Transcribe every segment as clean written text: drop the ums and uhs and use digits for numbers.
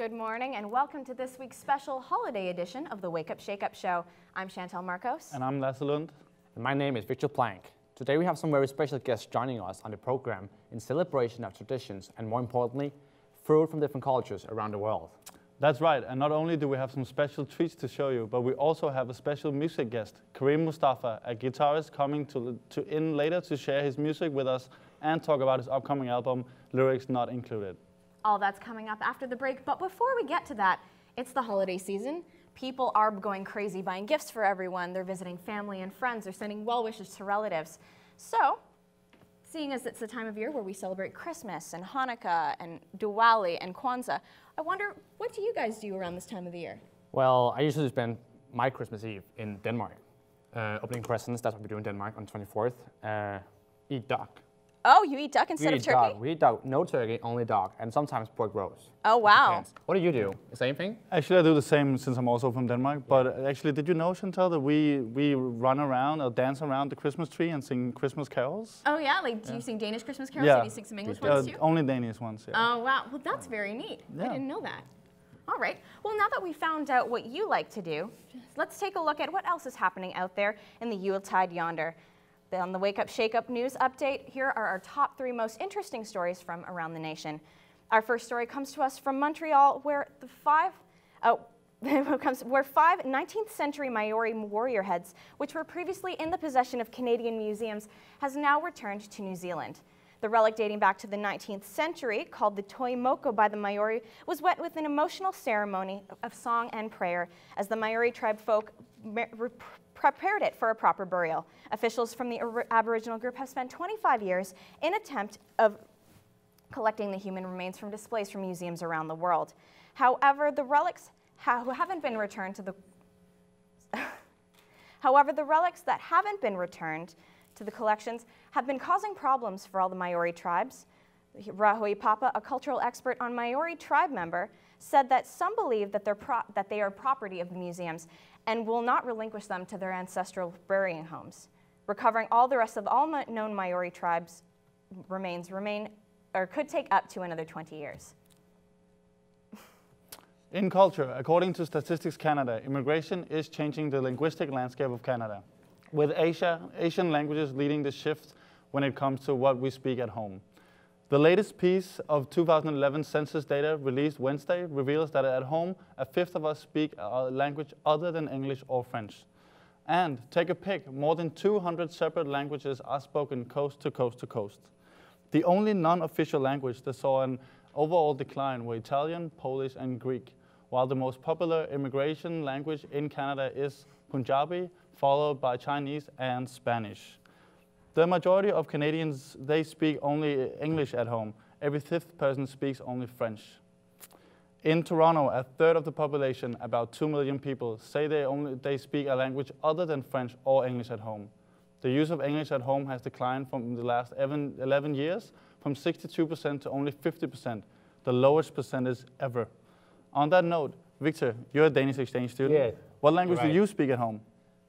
good morning, and welcome to this week's special holiday edition of the Wake Up Shake Up Show. I'm Chantille Marcos. And I'm Lasse. And my name is Victor Plank. Today we have some very special guests joining us on the program in celebration of traditions and, more importantly, food from different cultures around the world. That's right, and not only do we have some special treats to show you, but we also have a special music guest, Karim Mustafa, a guitarist coming in later to share his music with us and talk about his upcoming album, Lyrics Not Included. All that's coming up after the break, but before we get to that, it's the holiday season. People are going crazy buying gifts for everyone. They're visiting family and friends. They're sending well wishes to relatives. So, seeing as it's the time of year where we celebrate Christmas and Hanukkah and Diwali and Kwanzaa, I wonder, what do you guys do around this time of the year? Well, I usually spend my Christmas Eve in Denmark, opening presents. That's what we do in Denmark on 24th. Eat duck. Oh, you eat duck instead of turkey? Duck. We eat duck. No turkey, only duck, and sometimes pork roast. Oh, wow. What do you do? The same thing? Actually, I do the same since I'm also from Denmark. But actually, did you know, Chantille, that we run around or dance around the Christmas tree and sing Christmas carols? Oh, yeah? Like, do you sing Danish Christmas carols? Yeah. Do you sing some English ones, too? Only Danish ones, yeah. Oh, wow. Well, that's very neat. Yeah. I didn't know that. All right. Well, now that we found out what you like to do, let's take a look at what else is happening out there in the Yuletide yonder. On the Wake Up Shake Up news update, here are our top 3 most interesting stories from around the nation. Our first story comes to us from Montreal, where five 19th century Maori warrior heads, which were previously in the possession of Canadian museums, has now returned to New Zealand. The relic, dating back to the 19th century, called the Toi Moko by the Maori, was wet with an emotional ceremony of song and prayer as the Maori tribe folk prepared it for a proper burial. Officials from the Aboriginal group have spent 25 years in attempt of collecting the human remains from displays from museums around the world. However, the relics haven't been returned to the relics that haven't been returned to the collections have been causing problems for all the Maori tribes. Rahui Papa, a cultural expert on Maori tribe member, said that some believe that they are property of the museums and will not relinquish them to their ancestral burying homes. Recovering all the rest of all known Maori tribes remains could take up to another 20 years. In culture, according to Statistics Canada, immigration is changing the linguistic landscape of Canada, with Asian languages leading the shift when it comes to what we speak at home. The latest piece of 2011 census data released Wednesday reveals that at home, a fifth of us speak a language other than English or French. And take a pick, more than 200 separate languages are spoken coast to coast to coast. The only non-official language that saw an overall decline were Italian, Polish, and Greek, while the most popular immigration language in Canada is Punjabi, followed by Chinese and Spanish. The majority of Canadians, they speak only English at home. Every 5th person speaks only French. In Toronto, a third of the population, about 2 million people, say they speak a language other than French or English at home. The use of English at home has declined from the last 11 years, from 62% to only 50%, the lowest percentage ever. On that note, Victor, you're a Danish exchange student. Yeah. What language do you speak at home?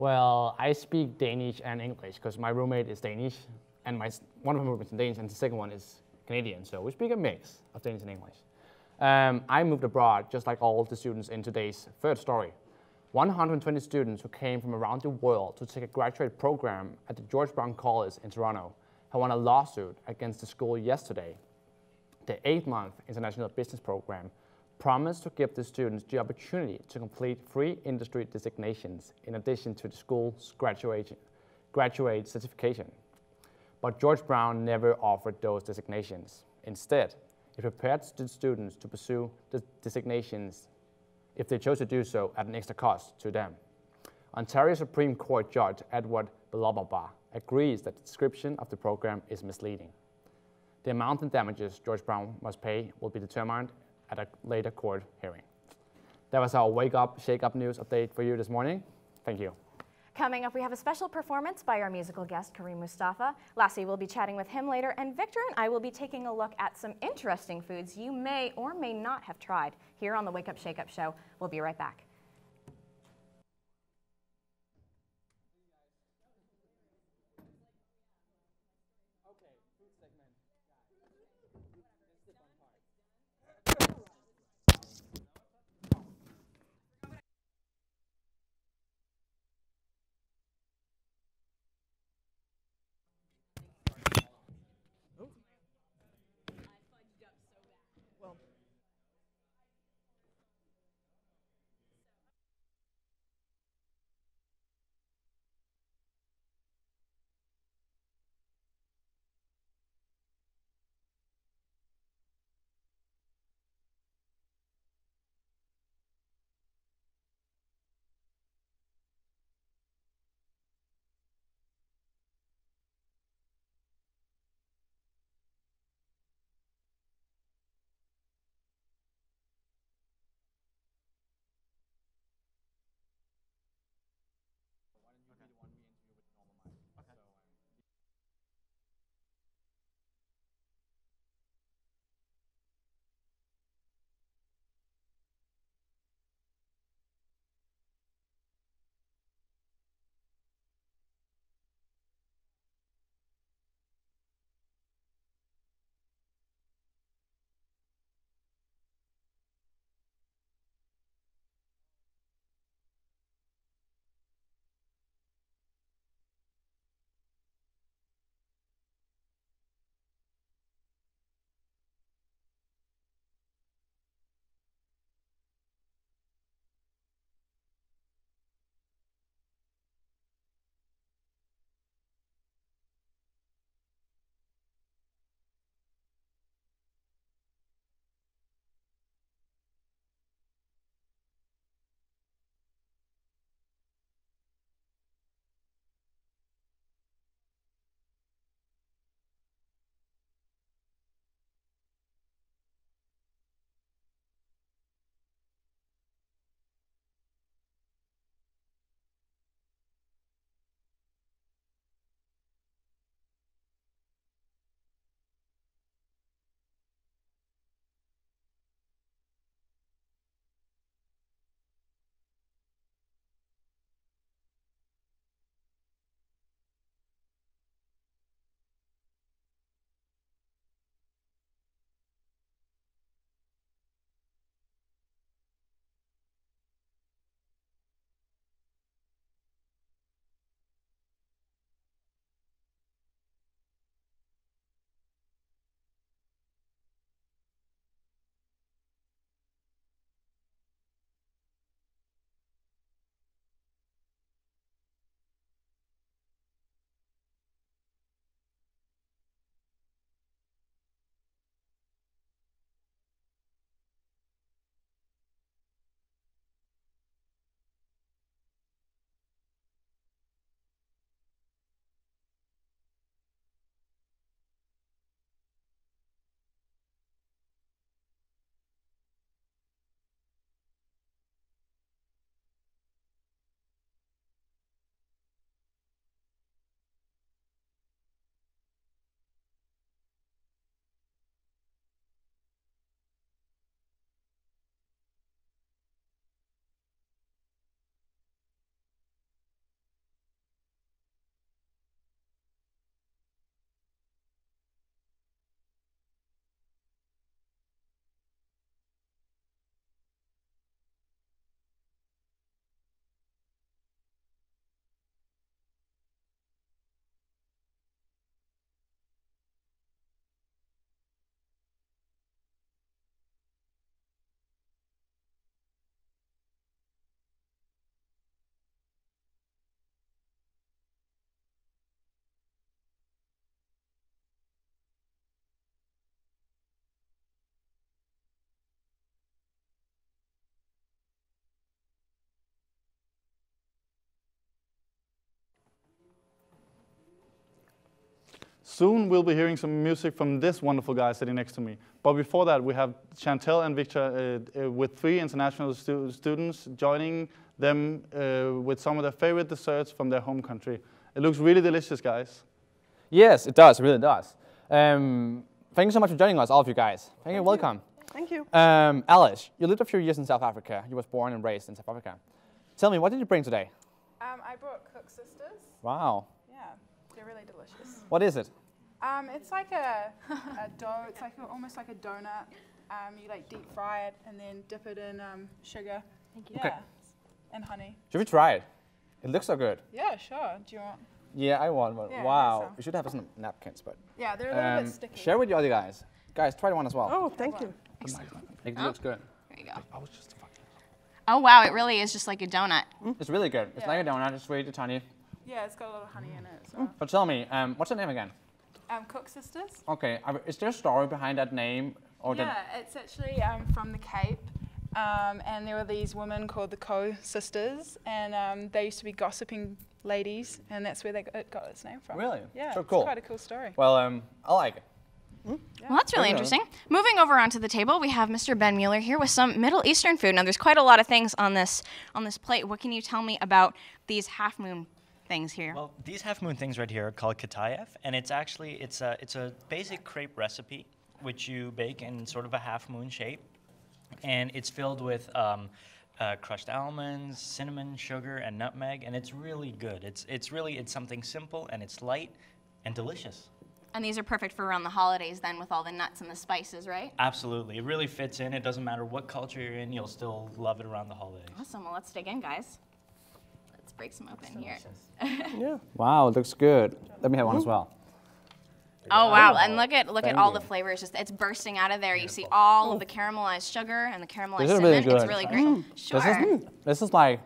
Well, I speak Danish and English because my roommate is Danish, and one of my roommates is Danish, and the second one is Canadian. So we speak a mix of Danish and English. I moved abroad, just like all the students in today's third story. 120 students who came from around the world to take a graduate program at the George Brown College in Toronto have won a lawsuit against the school yesterday. The 8-month international business program promised to give the students the opportunity to complete 3 industry designations in addition to the school's graduate certification. But George Brown never offered those designations. Instead, it prepared the students to pursue the designations if they chose to do so at an extra cost to them. Ontario Supreme Court Judge Edward Belobaba agrees that the description of the program is misleading. The amount in damages George Brown must pay will be determined at a later court hearing. That was our Wake Up, Shake Up news update for you this morning. Thank you. Coming up, we have a special performance by our musical guest, Karim Mustafa. Lasse will be chatting with him later, and Victor and I will be taking a look at some interesting foods you may or may not have tried here on the Wake Up, Shake Up show. We'll be right back. Soon we'll be hearing some music from this wonderful guy sitting next to me. But before that, we have Chantille and Victor with 3 international students joining them with some of their favorite desserts from their home country. It looks really delicious, guys. Yes, it does. It really does. Thank you so much for joining us, all of you guys. Thank you. Welcome. Thank you. Alice, you lived a few years in South Africa. You was born and raised in South Africa. Tell me, what did you bring today? I brought Cook Sisters. Wow. Yeah, they're really delicious. What is it? It's like a dough. It's like almost like a donut. You like deep fry it and then dip it in sugar. Thank you. Yeah, Okay. and honey. Should we try it? It looks so good. Yeah, sure. Do you want? Yeah, I want one. Yeah, I Wow. think so. We should have some napkins, but Yeah, they're a little bit sticky. share with the other guys. Guys, try one as well. Oh, thank you. It looks good. There you go. I was just fucking. Oh wow, it really is just like a donut. It's really good. It's like a donut. It's sweet, it's tiny. Yeah, it's got a little honey in it. So. But tell me, what's the name again? Cook Sisters. Okay, is there a story behind that name? Or Yeah, it's actually from the Cape. And there were these women called the Co Sisters, and they used to be gossiping ladies, and that's where it got its name from. Really? Yeah, So it's cool. quite a cool story. Well, I like it. Well, that's really Okay. interesting. Moving over onto the table, we have Mr. Ben Mueller here with some Middle Eastern food. Now, there's quite a lot of things on this plate. What can you tell me about these half moon things here? Well, these half moon things right here are called katayef, and it's actually it's a basic crepe recipe which you bake in sort of a half moon shape, and it's filled with crushed almonds, cinnamon, sugar, and nutmeg, and it's really good. It's something simple, and it's light and delicious. And these are perfect for around the holidays then with all the nuts and the spices, right? Absolutely, it really fits in. It doesn't matter what culture you're in, you'll still love it around the holidays. Awesome. Well, let's dig in, guys. Let's break some open here. Yeah. Wow, it looks good. Let me have one as well. Oh wow! And look at Thank all you. the flavors. Just it's bursting out of there. You see all of the caramelized sugar and the caramelized This is cinnamon. really It's good. really great. Sure. This is like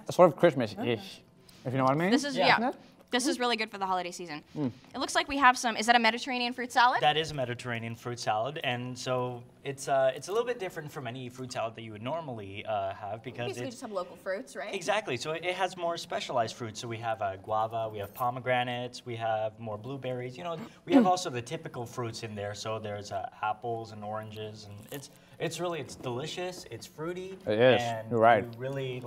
a sort of Christmas-ish, if you know what I mean. This is Yeah. This is really good for the holiday season. It looks like we have some. Is that a Mediterranean fruit salad? That is a Mediterranean fruit salad, and so it's a little bit different from any fruit salad that you would normally have because Basically, it's just have local fruits, right? exactly. So it has more specialized fruits. So we have guava, we have pomegranates, we have more blueberries. You know, we have also the typical fruits in there. So there's apples and oranges, and it's delicious. It's fruity. It is. And You're right. You really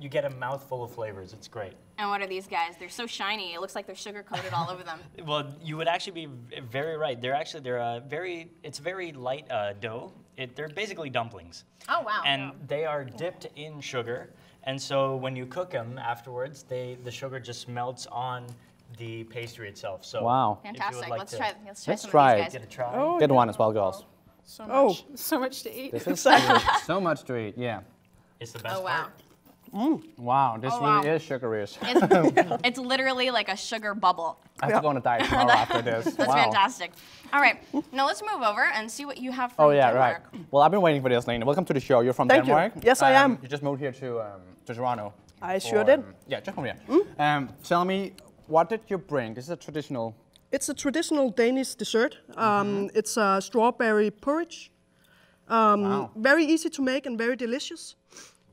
you get a mouthful of flavors. It's great. And what are these guys? They're so shiny. It looks like they're sugar coated all over them. Well, you would actually be very right. It's very light dough. They're basically dumplings. Oh wow! And they are dipped in sugar, and so when you cook them afterwards, the sugar just melts on the pastry itself. So Wow. if you would Fantastic. like let's to try. Let's some try of it. these Get guys. a try. Oh, Get one as well, girls. So much. So much to eat. This is so much to eat, yeah. It's the best Oh wow! part. Wow, this Oh, really wow. is sugary-ish. It's literally like a sugar bubble. I have to go on a diet tomorrow after this. That's Wow. fantastic. All right, now let's move over and see what you have from Oh yeah, Denmark. right. Well, I've been waiting for this, Lena. Welcome to the show. You're from Thank you. Denmark. Yes, I am. You just moved here to Toronto. I sure did. Yeah, just come here. Tell me, what did you bring? This is a traditional. It's a traditional Danish dessert. It's a strawberry porridge. Wow. Very easy to make and very delicious.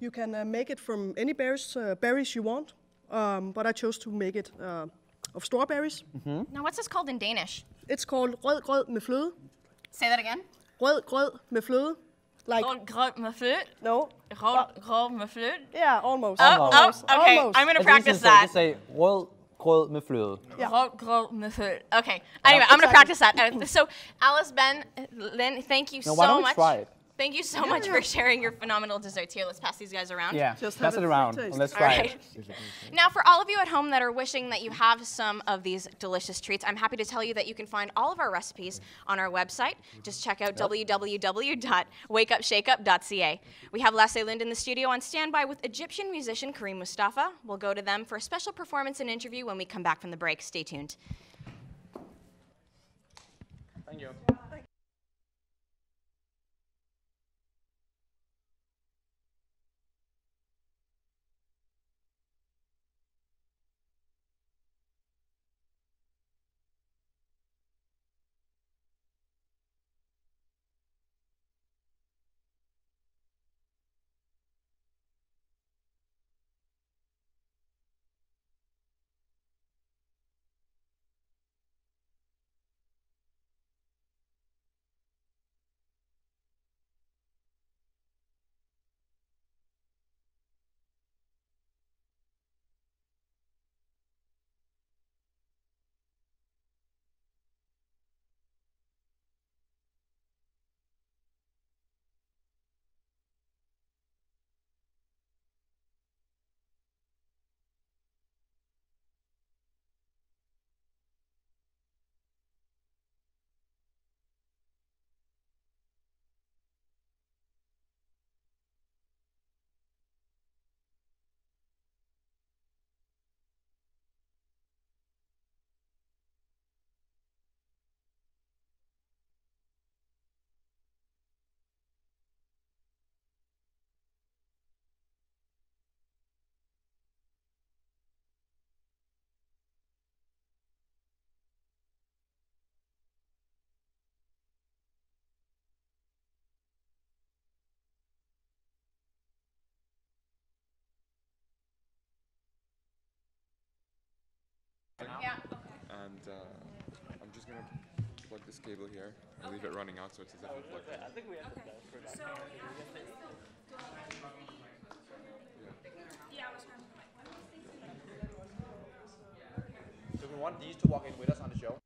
You can make it from any berries you want, but I chose to make it of strawberries. Now, what's this called in Danish? It's called rød grød med fløde. Say that again. Rød grød med fløde. Like, Rød grød med fløte. no. Rød grød med fløte. Yeah, almost. Oh, okay. Almost. I'm gonna It's practice easy to that. Just say rød grød med fløde. Yeah. Rød grød med fløte. Okay. Anyway, I'm gonna practice that. So, Alice, Ben, Lynn, thank you Now, so why don't we much. try it? Thank you so much for sharing your phenomenal desserts here. Let's pass these guys around. Yeah, Just pass have it a around taste. and let's All try right. it. Now, for all of you at home that are wishing that you have some of these delicious treats, I'm happy to tell you that you can find all of our recipes on our website. Just check out www.wakeupshakeup.ca. We have Lasse Lind in the studio on standby with Egyptian musician Kareem Mustafa. We'll go to them for a special performance and interview when we come back from the break. Stay tuned. Thank you. just gonna plug this cable here and leave it running out so it's as if it plugged in. I think we have Okay. So, yeah, I was trying to. So we want these to walk in with us on the show.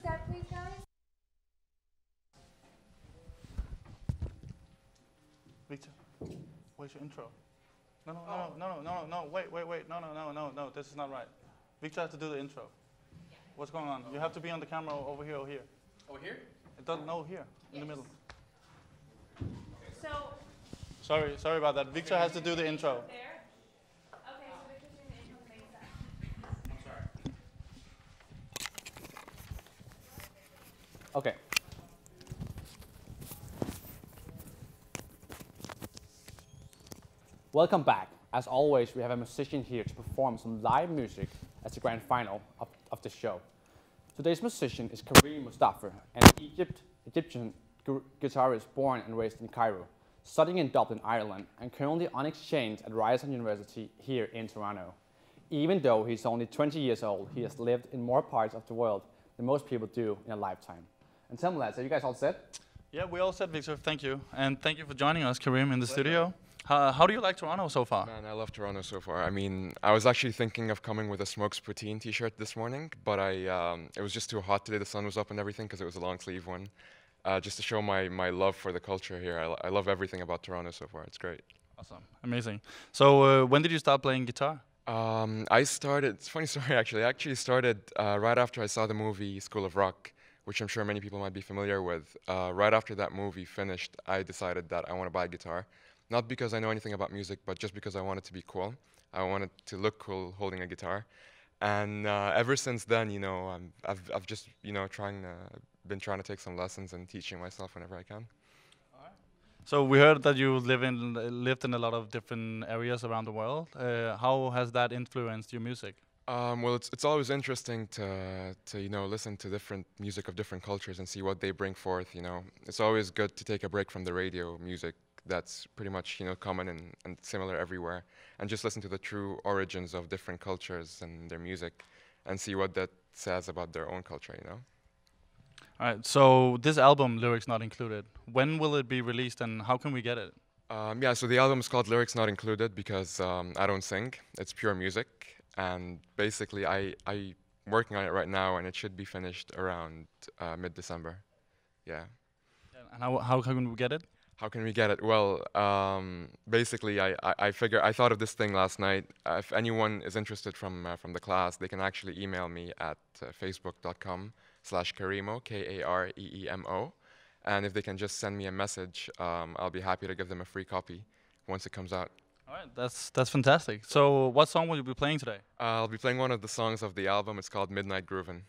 Step, please, guys. Victor, where's your intro? No, wait, no, this is not right. Victor has to do the intro. What's going on? You have to be on the camera over here or here. Over here? It doesn't, no, here, in the middle. So, Sorry about that. Victor has to do the intro. there. Okay, so Victor's doing the intro phase then. I'm sorry. Okay. Welcome back. As always, we have a musician here to perform some live music as the grand final of the show. Today's musician is Kareem Mustafa, an Egyptian guitarist born and raised in Cairo, studying in Dublin, Ireland, and currently on exchange at Ryerson University here in Toronto. Even though he's only 20 years old, he has lived in more parts of the world than most people do in a lifetime. And tell me, Lasse, are you guys all set? Yeah, we all set, Victor. Thank you. And thank you for joining us, Kareem, in the studio. How do you like Toronto so far? Man, I love Toronto so far. I mean, I was actually thinking of coming with a Smokes Poutine t-shirt this morning, but it was just too hot today. The sun was up and everything because it was a long sleeve one. Just to show my love for the culture here. I love everything about Toronto so far. It's great. Awesome. Amazing. So when did you start playing guitar? I started, it's a funny story actually. I actually started right after I saw the movie School of Rock, which I'm sure many people might be familiar with. Right after that movie finished, I decided that I want to buy a guitar. Not because I know anything about music, but just because I wanted to be cool. I wanted to look cool holding a guitar. And ever since then, you know, I've just, you know, been trying to take some lessons and teaching myself whenever I can. So we heard that you lived in a lot of different areas around the world. How has that influenced your music? Well, it's always interesting to you know, listen to different music of different cultures and see what they bring forth. You know, it's always good to take a break from the radio music that's pretty much, you know, common and similar everywhere, and just listen to the true origins of different cultures and their music, and see what that says about their own culture. You know. All right. So this album, Lyrics Not Included, when will it be released, and how can we get it? Yeah. So the album is called Lyrics Not Included because I don't sing. It's pure music, and basically I'm working on it right now, and it should be finished around mid-December. Yeah. And how can we get it? How can we get it? Well, basically, I thought of this thing last night. If anyone is interested from the class, they can actually email me at facebook.com/Kareemo, Kareemo, and if they can just send me a message, I'll be happy to give them a free copy once it comes out. All right, that's fantastic. So what song will you be playing today? I'll be playing one of the songs of the album. It's called Midnight Groovin'.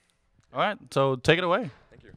All right, so take it away. Thank you.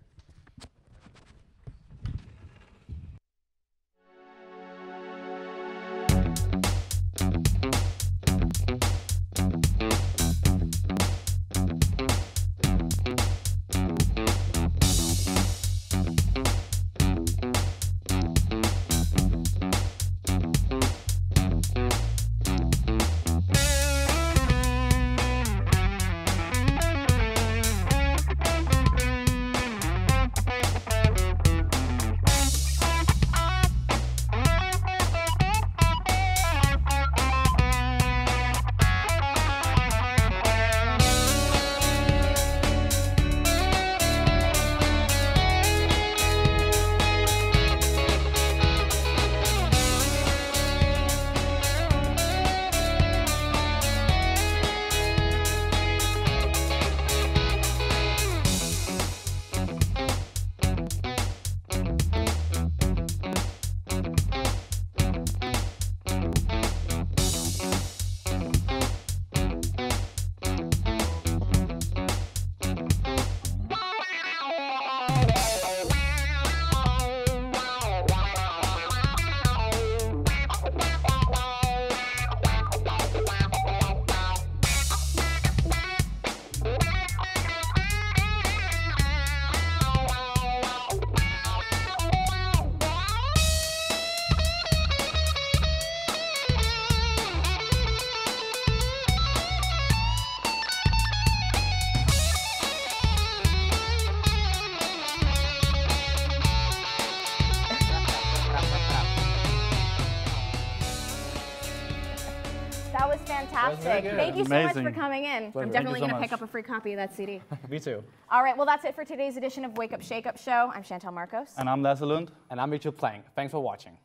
fantastic. Thank you so much Amazing. for coming in. I'm Thank definitely you so going to pick much. up a free copy of that CD. Me too. All right, well, that's it for today's edition of Wake Up Shake Up Show. I'm Chantille Marcos. And I'm Lasse Lund. And I'm Mitchell Plank. Thanks for watching.